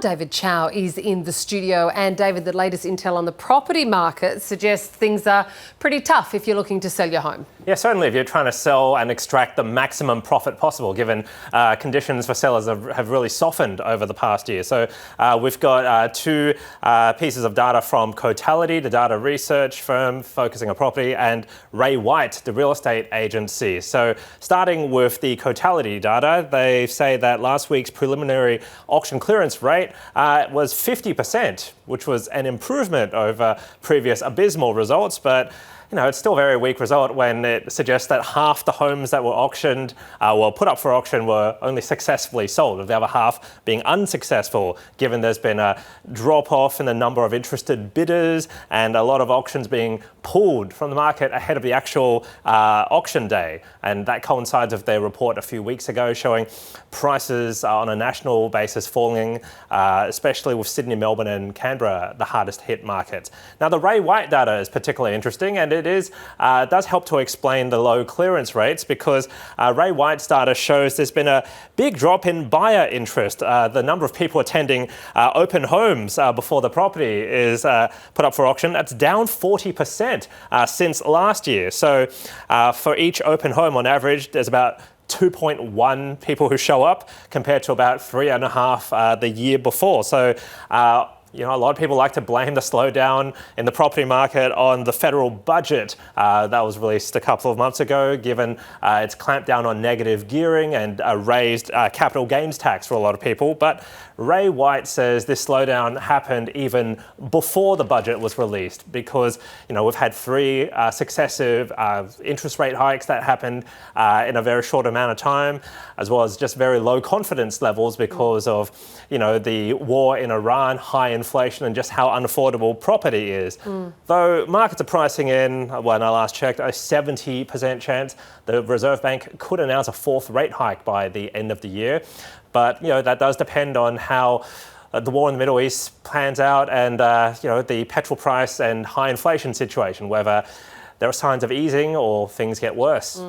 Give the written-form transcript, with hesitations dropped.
David Chau is in the studio, and David, the latest intel on the property market suggests things are pretty tough if you're looking to sell your home. Yeah, certainly if you're trying to sell and extract the maximum profit possible, given conditions for sellers have really softened over the past year. So we've got two pieces of data from Cotality, the data research firm focusing on property, and Ray White, the real estate agency. So starting with the Cotality data, they say that last week's preliminary auction clearance rate was 50%, which was an improvement over previous abysmal results, but it's still a very weak result when it suggests that half the homes that were auctioned, put up for auction, were only successfully sold, with the other half being unsuccessful, given there's been a drop-off in the number of interested bidders and a lot of auctions being pulled from the market ahead of the actual auction day. And that coincides with their report a few weeks ago showing prices on a national basis falling, especially with Sydney, Melbourne and Canberra, the hardest hit markets. Now, the Ray White data is particularly interesting, and it does help to explain the low clearance rates, because Ray White's data shows there's been a big drop in buyer interest. The number of people attending open homes before the property is put up for auction, that's down 40% since last year. So for each open home, on average, there's about 2.1 people who show up, compared to about 3.5 the year before. So a lot of people like to blame the slowdown in the property market on the federal budget that was released a couple of months ago, given its clamped down on negative gearing and raised capital gains tax for a lot of people. But Ray White says this slowdown happened even before the budget was released, because we've had three successive interest rate hikes that happened in a very short amount of time, as well as just very low confidence levels because of the war in Iran, high inflation, and just how unaffordable property is. Though markets are pricing in, when I last checked, a 70% chance the Reserve Bank could announce a fourth rate hike by the end of the year. But that does depend on how the war in the Middle East plans out, and the petrol price and high inflation situation, whether there are signs of easing or things get worse.